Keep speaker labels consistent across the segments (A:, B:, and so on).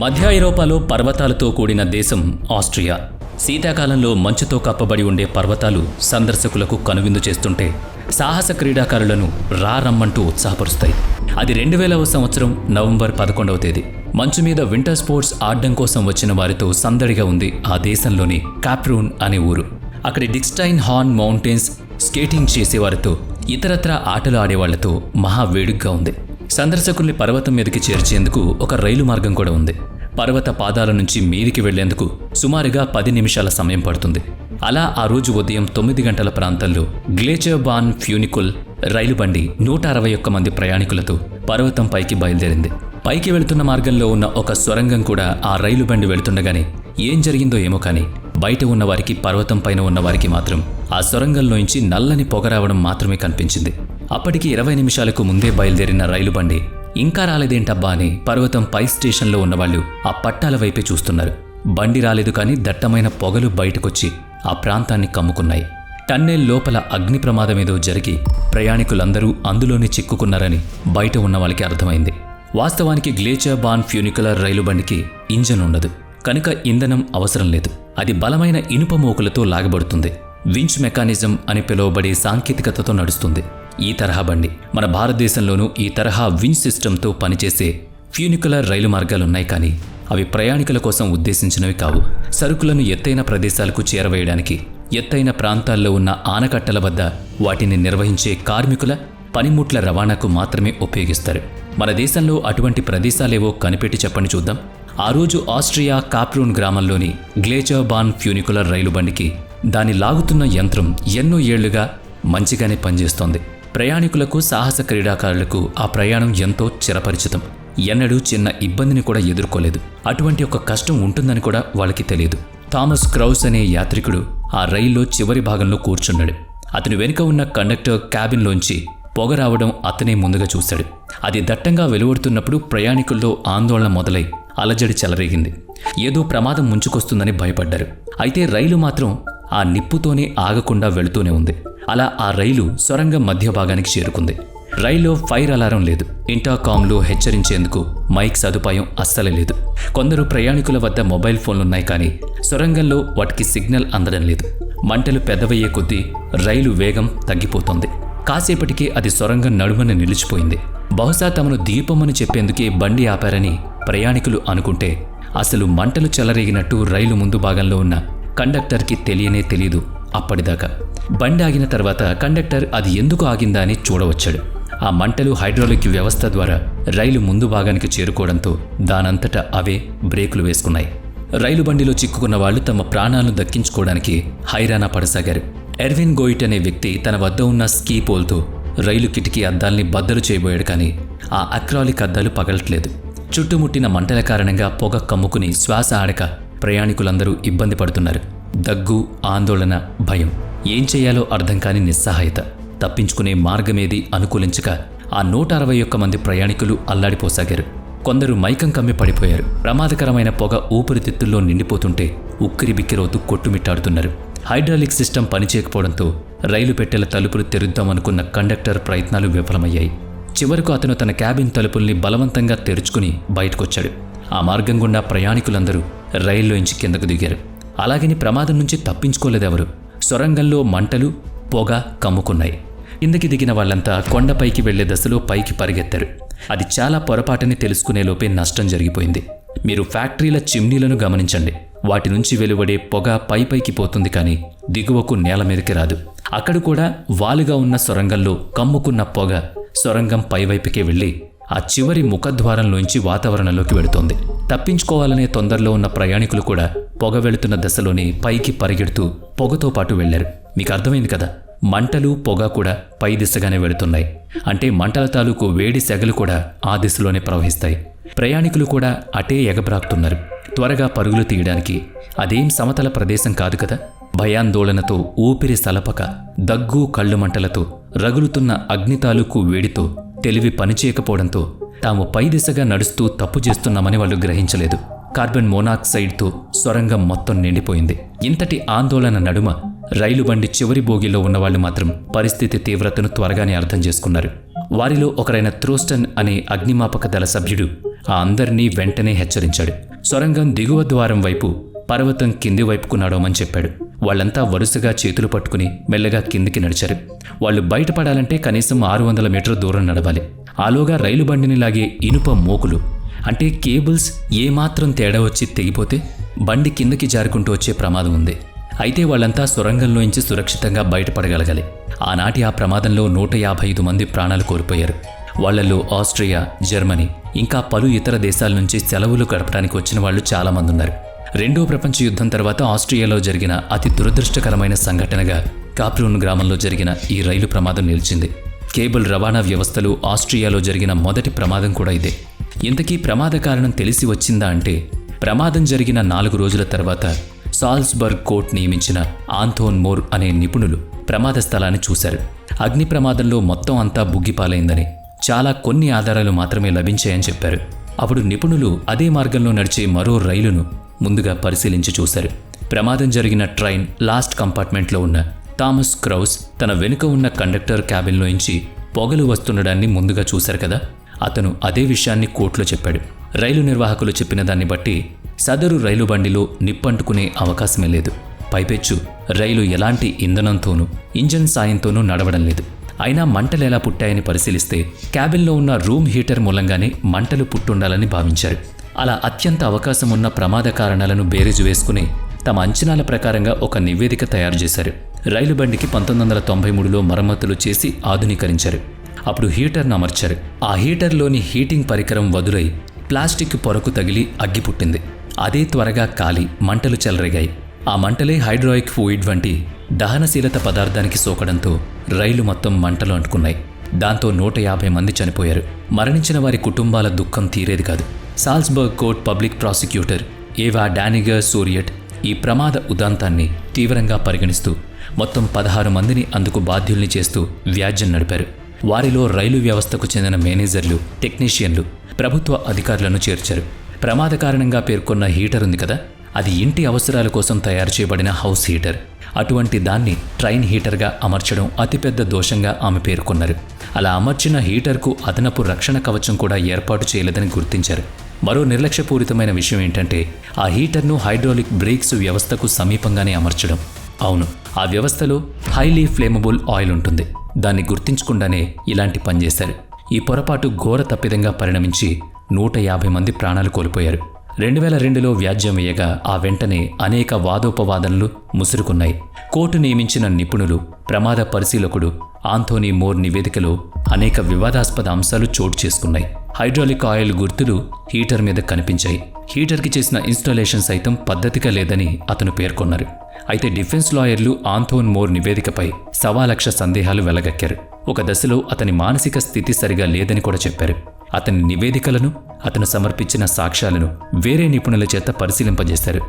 A: మధ్య ఐరోపాలో పర్వతాలతో కూడిన దేశం ఆస్ట్రియా. శీతాకాలంలో మంచుతో కప్పబడి ఉండే పర్వతాలు సందర్శకులకు కనువిందు చేస్తుంటే సాహస క్రీడాకారులను రమ్మంటూ ఉత్సాహపరుస్తాయి. అది 2000వ సంవత్సరం నవంబర్ 11వ తేదీ. మంచు మీద వింటర్ స్పోర్ట్స్ ఆడడం కోసం వచ్చిన వారితో సందడిగా ఉంది ఆ దేశంలోని కాప్రూన్ అనే ఊరు. అక్కడి డిక్స్టైన్ హార్న్ మౌంటైన్స్ స్కేటింగ్ చేసేవారితో ఇతరత్రా ఆటలు ఆడేవాళ్లతో మహా వేడుగ్గా ఉంది. సందర్శకుల్ని పర్వతం మీదకి చేర్చేందుకు ఒక రైలు మార్గం కూడా ఉంది. పర్వత పాదాల నుంచి మీదికి వెళ్లేందుకు సుమారుగా 10 నిమిషాల సమయం పడుతుంది. అలా ఆ రోజు ఉదయం 9 గంటల ప్రాంతంలో గ్లేచర్ బాన్ ఫ్యూనికుల్ రైలు బండి 161 మంది ప్రయాణికులతో పర్వతం పైకి బయలుదేరింది. పైకి వెళుతున్న మార్గంలో ఉన్న ఒక సొరంగం కూడా ఆ రైలు బండి వెళుతుండగానే ఏం జరిగిందో ఏమో కానీ బయట ఉన్నవారికి, పర్వతం పైన ఉన్నవారికి మాత్రం ఆ సొరంగంలోంచి నల్లని పొగ రావడం మాత్రమే కనిపించింది. అప్పటికి 20 నిమిషాలకు ముందే బయలుదేరిన రైలు బండి ఇంకా రాలేదేంటబ్బా అని పర్వతం పై స్టేషన్లో ఉన్నవాళ్లు ఆ పట్టాల వైపే చూస్తున్నారు. బండి రాలేదు కానీ దట్టమైన పొగలు బయటకొచ్చి ఆ ప్రాంతాన్ని కమ్ముకున్నాయి. టన్నెల్ లోపల అగ్ని ప్రమాదమేదో జరిగి ప్రయాణికులందరూ అందులోనే చిక్కుకున్నారని బయట ఉన్న వాళ్ళకి అర్థమైంది. వాస్తవానికి గ్లేచర్ బాన్ ఫ్యూనికులర్ రైలు బండికి ఇంజన్ ఉండదు కనుక ఇంధనం అవసరం లేదు. అది బలమైన ఇనుప మోకులతో లాగబడుతుంది. వించ్ మెకానిజం అని పిలువబడే సాంకేతికతతో నడుస్తుంది. ఈ తరహా బండి మన భారతదేశంలోనూ ఈ తరహా వించ్ సిస్టంతో పనిచేసే ఫ్యూనికులర్ రైలు మార్గాలున్నాయి కానీ అవి ప్రయాణికుల కోసం ఉద్దేశించినవి కావు. సరుకులను ఎత్తైన ప్రదేశాలకు చేరవేయడానికి, ఎత్తైన ప్రాంతాల్లో ఉన్న ఆనకట్టల వద్ద వాటిని నిర్వహించే కార్మికుల పనిముట్ల రవాణాకు మాత్రమే ఉపయోగిస్తారు. మన దేశంలో అటువంటి ప్రదేశాలేవో కనిపెట్టి చెప్పండి చూద్దాం. ఆ రోజు ఆస్ట్రియా కాప్రూన్ గ్రామంలోని గ్లేచర్ బాన్ ఫ్యూనికులర్ రైలు బండికి దాని లాగుతున్న యంత్రం ఎన్నో ఏళ్లుగా మంచిగానే పనిచేస్తోంది. ప్రయాణికులకు, సాహస క్రీడాకారులకు ఆ ప్రయాణం ఎంతో చిరపరిచితం. ఎన్నడూ చిన్న ఇబ్బందిని కూడా ఎదుర్కోలేదు. అటువంటి ఒక కష్టం ఉంటుందని కూడా వాళ్ళకి తెలియదు. థామస్ క్రౌస్ అనే యాత్రికుడు ఆ రైల్లో చివరి భాగంలో కూర్చున్నాడు. అతని వెనుక ఉన్న కండక్టర్ క్యాబిన్లోంచి పొగ రావడం అతనే ముందుగా చూశాడు. అది దట్టంగా వెలువడుతున్నప్పుడు ప్రయాణికుల్లో ఆందోళన మొదలై అలజడి చెలరేగింది. ఏదో ప్రమాదం ముంచుకొస్తుందని భయపడ్డారు. అయితే రైలు మాత్రం ఆ నిప్పుతోనే ఆగకుండా వెళుతూనే ఉంది. అలా ఆ రైలు సొరంగం మధ్య భాగానికి చేరుకుంది. రైల్లో ఫైర్ అలారం లేదు. ఇంటర్కామ్లో హెచ్చరించేందుకు మైక్ సదుపాయం అస్సలే లేదు. కొందరు ప్రయాణికుల వద్ద మొబైల్ ఫోన్లున్నాయి కానీ సొరంగంలో వాటికి సిగ్నల్ అందడం లేదు. మంటలు పెద్దవయ్యే కొద్దీ రైలు వేగం తగ్గిపోతోంది. కాసేపటికే అది సొరంగం నడుమన నిలిచిపోయింది. బహుశా తమను దీపమని చెప్పేందుకే బండి ఆపారని ప్రయాణికులు అనుకుంటే అసలు మంటలు చెలరేగినట్టు రైలు ముందు భాగంలో ఉన్న కండక్టర్కి తెలియనే తెలీదు. అప్పటిదాకా బండి ఆగిన తర్వాత కండక్టర్ అది ఎందుకు ఆగిందా అని చూడవచ్చాడు. ఆ మంటలు హైడ్రాలిక్ వ్యవస్థ ద్వారా రైలు ముందు భాగానికి చేరుకోవడంతో దానంతటా అవే బ్రేకులు వేసుకున్నాయి. రైలు బండిలో చిక్కుకున్న వాళ్లు తమ ప్రాణాలను దక్కించుకోవడానికి హైరానా పడసాగారు. ఎర్విన్ గోయిట్ అనే వ్యక్తి తన వద్ద ఉన్న స్కీ పోల్తో రైలు కిటికీ అద్దాల్ని బద్దలు చేయబోయాడు కానీ ఆ అక్రాలిక్ అద్దాలు పగలట్లేదు. చుట్టుముట్టిన మంటల కారణంగా పొగ కమ్ముకుని శ్వాస ఆడక ప్రయాణికులందరూ ఇబ్బంది పడుతున్నారు. దగ్గు, ఆందోళన, భయం. ఏం చేయాలో అర్థం కాని నిస్సహాయత. తప్పించుకునే మార్గమేది అనుకూలించక ఆ 161 మంది ప్రయాణికులు అల్లాడిపోసాగారు. కొందరు మైకం కమ్మి పడిపోయారు. ప్రమాదకరమైన పొగ ఊపిరితిత్తుల్లో నిండిపోతుంటే ఉక్కిరిబిక్కిరవుతూ కొట్టుమిట్టాడుతున్నారు. హైడ్రాలిక్ సిస్టమ్ పనిచేయకపోవడంతో రైలు పెట్టెల తలుపులు తెరుద్దామనుకున్న కండక్టర్ ప్రయత్నాలు విఫలమయ్యాయి. చివరకు అతను తన క్యాబిన్ తలుపుల్ని బలవంతంగా తెరుచుకుని బయటకొచ్చాడు. ఆ మార్గం గుండా ప్రయాణికులందరూ రైల్లోంచి కిందకు దిగారు. అలాగని ప్రమాదం నుంచి తప్పించుకోలేదెవరు. సొరంగంలో మంటలు, పొగ కమ్ముకున్నాయి. కిందకి దిగిన వాళ్ళంతా కొండపైకి వెళ్లే దశలో పైకి పరిగెత్తారు. అది చాలా పొరపాటని తెలుసుకునేలోపే నష్టం జరిగిపోయింది. మీరు ఫ్యాక్టరీల చిమ్నీలను గమనించండి. వాటి నుంచి వెలువడే పొగ పైకి పోతుంది కానీ దిగువకు నేల మీదకి రాదు. అక్కడ కూడా వాలుగా ఉన్న సొరంగంలో కమ్ముకున్న పొగ సొరంగం పైవైపుకే వెళ్లి ఆ చివరి ముఖద్వారంలోంచి వాతావరణంలోకి వెళుతోంది. తప్పించుకోవాలనే తొందరలో ఉన్న ప్రయాణికులు కూడా పొగ వెళుతున్న దశలోనే పైకి పరిగెడుతూ పొగతో పాటు వెళ్లారు. మీకు అర్థమైంది కదా, మంటలు, పొగ కూడా పై దిశగానే వెళుతున్నాయి. అంటే మంటల తాలూకు వేడి సెగలు కూడా ఆ దిశలోనే ప్రవహిస్తాయి. ప్రయాణికులు కూడా అటే ఎగబ్రాకుతున్నారు త్వరగా పరుగులు తీయడానికి. అదేం సమతల ప్రదేశం కాదు కదా. భయాందోళనతో, ఊపిరి సలపక, దగ్గు, కళ్ళు మంటలతో, రగులుతున్న అగ్ని తాలూకు వేడితో, తెలివి పనిచేయకపోవడంతో తాము పై దిశగా నడుస్తూ తప్పు చేస్తున్నామని వాళ్ళు గ్రహించలేదు. కార్బన్ మోనాక్సైడ్తో సొరంగం మొత్తం నిండిపోయింది. ఇంతటి ఆందోళన నడుమ రైలు బండి చివరి బోగిలో ఉన్నవాళ్లు మాత్రం పరిస్థితి తీవ్రతను త్వరగానే అర్థం చేసుకున్నారు. వారిలో ఒకరైన త్రోస్టన్ అనే అగ్నిమాపక దళ సభ్యుడు ఆ అందరినీ వెంటనే హెచ్చరించాడు. సొరంగం దిగువ ద్వారం వైపు, పర్వతం కింది వైపుకు నడవమని చెప్పాడు. వాళ్ళంతా వరుసగా చేతులు పట్టుకుని మెల్లగా కిందికి నడిచారు. వాళ్ళు బయటపడాలంటే కనీసం 600 మీటర్ల దూరం నడవాలి. ఆలోగా రైలు బండిని లాగే ఇనుప మోకులు, అంటే కేబుల్స్ ఏమాత్రం తేడా వచ్చి తెగిపోతే బండి కిందకి జారుకుంటూ వచ్చే ప్రమాదం ఉంది. అయితే వాళ్ళంతా సొరంగంలోంచి సురక్షితంగా బయటపడగలగాలి. ఆనాటి ఆ ప్రమాదంలో 155 మంది ప్రాణాలు కోల్పోయారు. వాళ్లలో ఆస్ట్రియా, జర్మనీ, ఇంకా పలు ఇతర దేశాల నుంచి సెలవులు గడపడానికి వచ్చిన వాళ్ళు చాలామంది ఉన్నారు. రెండో ప్రపంచ యుద్ధం తర్వాత ఆస్ట్రియాలో జరిగిన అతి దురదృష్టకరమైన సంఘటనగా కాప్రూన్ గ్రామంలో జరిగిన ఈ రైలు ప్రమాదం నిలిచింది. కేబుల్ రవాణా వ్యవస్థలో ఆస్ట్రియాలో జరిగిన మొదటి ప్రమాదం కూడా ఇదే. ఇంతకీ ప్రమాద కారణం తెలిసి వచ్చిందా అంటే, ప్రమాదం జరిగిన 4 రోజుల తర్వాత సాల్జ్బర్గ్ కోర్ట్ నియమించిన ఆంథోన్ మోర్ అనే నిపుణులు ప్రమాద స్థలాన్ని చూశారు. అగ్ని ప్రమాదంలో మొత్తం అంతా బుగ్గిపాలైందని, చాలా కొన్ని ఆధారాలు మాత్రమే లభించాయని చెప్పారు. అప్పుడు నిపుణులు అదే మార్గంలో నడిచే మరో రైలును ముందుగా పరిశీలించి చూశారు. ప్రమాదం జరిగిన ట్రైన్ లాస్ట్ కంపార్ట్మెంట్లో ఉన్న థామస్ క్రౌస్ తన వెనుక ఉన్న కండక్టర్ క్యాబిన్లోంచి పొగలు వస్తుండడాన్ని ముందుగా చూశారు కదా. అతను అదే విషయాన్ని కోర్టులో చెప్పాడు. రైలు నిర్వాహకులు చెప్పిన దాన్ని బట్టి సదరు రైలు బండిలో నిప్పంటుకునే అవకాశమే లేదు. పైపెచ్చు రైలు ఎలాంటి ఇంధనంతోనూ ఇంజన్ సాయంతోనూ నడవడం లేదు. అయినా మంటలు ఎలా పుట్టాయని పరిశీలిస్తే క్యాబిన్లో ఉన్న రూమ్ హీటర్ మూలంగానే మంటలు పుట్టుండాలని భావించారు. అలా అత్యంత అవకాశం ఉన్న ప్రమాద కారణాలను బేరీజు వేసుకుని తమ అంచనాల ప్రకారంగా ఒక నివేదిక తయారు చేశారు. రైలు బండికి 1993లో మరమ్మతులు చేసి ఆధునీకరించారు. అప్పుడు హీటర్ను అమర్చారు. ఆ హీటర్లోని హీటింగ్ పరికరం వదులై ప్లాస్టిక్ పొరకు తగిలి అగ్గి పుట్టింది. అదే త్వరగా కాలి మంటలు చెలరేగాయి. ఆ మంటలే హైడ్రాయిక్ ఫ్లూయిడ్ వంటి దహనశీలత పదార్థానికి సోకడంతో రైలు మొత్తం మంటలు అంటుకున్నాయి. దాంతో 150 మంది చనిపోయారు. మరణించిన వారి కుటుంబాల దుఃఖం తీరేది కాదు. సాల్జ్బర్గ్ కోర్ట్ పబ్లిక్ ప్రాసిక్యూటర్ ఏవా డానిగర్ సోరియట్ ఈ ప్రమాద ఉదాంతాన్ని తీవ్రంగా పరిగణిస్తూ మొత్తం 16 మందిని అందుకు బాధ్యుల్ని చేస్తూ వ్యాజ్యం నడిపారు. వారిలో రైలు వ్యవస్థకు చెందిన మేనేజర్లు, టెక్నీషియన్లు, ప్రభుత్వ అధికారులను చేర్చారు. ప్రమాద కారణంగా పేర్కొన్న హీటర్ ఉంది కదా, అది ఇంటి అవసరాల కోసం తయారు చేయబడిన హౌస్ హీటర్. అటువంటి దాన్ని ట్రైన్ హీటర్గా అమర్చడం అతిపెద్ద దోషంగా ఆమె పేర్కొన్నారు. అలా అమర్చిన హీటర్కు అదనపు రక్షణ కవచం కూడా ఏర్పాటు చేయలేదని గుర్తించారు. మరో నిర్లక్ష్యపూరితమైన విషయం ఏంటంటే, ఆ హీటర్ను హైడ్రాలిక్ బ్రేక్స్ వ్యవస్థకు సమీపంగానే అమర్చడం. అవును, ఆ వ్యవస్థలో హైలీ ఫ్లేమబుల్ ఆయిల్ ఉంటుంది. దాన్ని గుర్తించకుండానే ఇలాంటి పనిచేశారు. ఈ పొరపాటు ఘోర తప్పిదంగా పరిణమించి 150 మంది ప్రాణాలు కోల్పోయారు. 2002లో వ్యాజ్యం వేయగా ఆ వెంటనే అనేక వాదోపవాదనలు ముసురుకున్నాయి. కోర్టు నియమించిన నిపుణులు, ప్రమాద పరిశీలకుడు ఆంథోనీ మోర్ నివేదికలో అనేక వివాదాస్పద అంశాలు చోటు చేసుకున్నాయి. హైడ్రాలిక్ ఆయిల్ గుర్తులు హీటర్ మీద కనిపించాయి. హీటర్కి చేసిన ఇన్స్టాలేషన్ సైతం పద్ధతిగా లేదని అతను పేర్కొన్నారు. అయితే డిఫెన్స్ లాయర్లు ఆంథోన్ మోర్ నివేదికపై 1,00,000 సందేహాలు వెలగక్కారు. ఒక దశలో అతని మానసిక స్థితి సరిగా లేదని కూడా చెప్పారు. అతని నివేదికలను, అతను సమర్పించిన సాక్ష్యాలను వేరే నిపుణుల చేత పరిశీలింపజేశారు.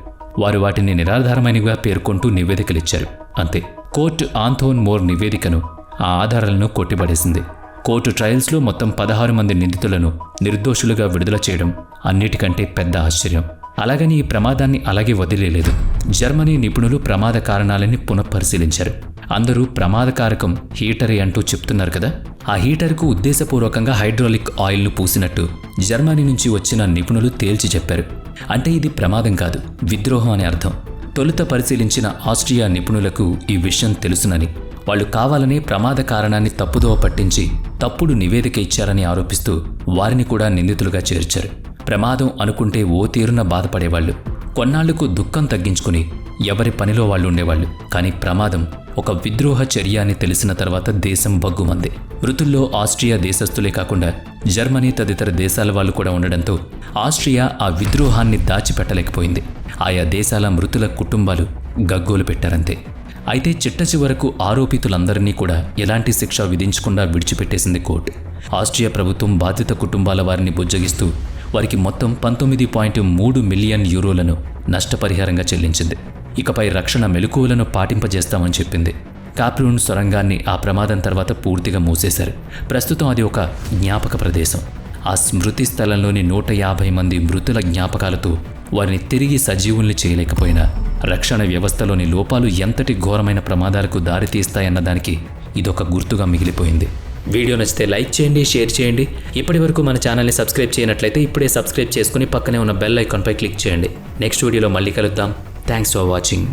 A: వారు వాటిని నిరాధారమైనవిగా పేర్కొంటూ నివేదికలిచ్చారు. అంతే, కోర్టు ఆంథోన్ మోర్ నివేదికను, ఆ ఆధారాలను కొట్టిపడేసింది. కోర్టు ట్రయల్స్లో మొత్తం 16 మంది నిందితులను నిర్దోషులుగా విడుదల చేయడం అన్నిటికంటే పెద్ద ఆశ్చర్యం. అలాగని ఈ ప్రమాదాన్ని అలాగే వదిలేలేదు. జర్మనీ నిపుణులు ప్రమాద కారణాలని పునఃపరిశీలించారు. అందరూ ప్రమాదకారకం హీటరే అంటూ చెప్తున్నారు కదా, ఆ హీటర్కు ఉద్దేశపూర్వకంగా హైడ్రాలిక్ ఆయిల్ను పూసినట్టు జర్మనీ నుంచి వచ్చిన నిపుణులు తేల్చి చెప్పారు. అంటే ఇది ప్రమాదం కాదు, విద్రోహం అని అర్థం. తొలుత పరిశీలించిన ఆస్ట్రియా నిపుణులకు ఈ విషయం తెలుసునని, వాళ్ళు కావాలనే ప్రమాద కారణాన్ని తప్పుదోవ పట్టించి తప్పుడు నివేదిక ఇచ్చారని ఆరోపిస్తూ వారిని కూడా నిందితులుగా చేర్చారు. ప్రమాదం అనుకుంటే ఓ తీరున బాధపడేవాళ్లు. కొన్నాళ్లకు దుఃఖం తగ్గించుకుని ఎవరి పనిలో వాళ్ళు ఉండేవాళ్లు. కానీ ప్రమాదం ఒక విద్రోహ చర్య అని తెలిసిన తర్వాత దేశం బగ్గుమంది. మృతుల్లో ఆస్ట్రియా దేశస్థులే కాకుండా జర్మనీ తదితర దేశాల వాళ్ళు కూడా ఉండడంతో ఆస్ట్రియా ఆ విద్రోహాన్ని దాచిపెట్టలేకపోయింది. ఆయా దేశాల మృతుల కుటుంబాలు గగ్గోలు పెట్టారంతే. అయితే చిట్ట చివరకు ఆరోపితులందరినీ కూడా ఎలాంటి శిక్ష విధించకుండా విడిచిపెట్టేసింది కోర్టు. ఆస్ట్రియా ప్రభుత్వం బాధిత కుటుంబాల వారిని బుజ్జగిస్తూ వారికి మొత్తం 19.3 మిలియన్ యూరోలను నష్టపరిహారంగా చెల్లించింది. ఇకపై రక్షణ మెలకువలను పాటింపజేస్తామని చెప్పింది. కాప్రూన్ సొరంగాన్ని ఆ ప్రమాదం తర్వాత పూర్తిగా మూసేశారు. ప్రస్తుతం అది ఒక జ్ఞాపక ప్రదేశం. ఆ స్మృతి స్థలంలోని 150 మంది మృతుల జ్ఞాపకాలతో వారిని తిరిగి సజీవుల్ని చేయలేకపోయినా రక్షణ వ్యవస్థలోని లోపాలు ఎంతటి ఘోరమైన ప్రమాదాలకు దారితీస్తాయన్న దానికి ఇదొక గుర్తుగా మిగిలిపోయింది. వీడియో నచ్చితే లైక్ చేయండి, షేర్ చేయండి. ఇప్పటి వరకు మన ఛానల్ని సబ్స్క్రైబ్ చేయనట్లయితే ఇప్పుడే సబ్స్క్రైబ్ చేసుకుని పక్కనే ఉన్న బెల్ ఐకాన్పై క్లిక్ చేయండి. నెక్స్ట్ వీడియోలో మళ్ళీ కలుద్దాం. Thanks for watching.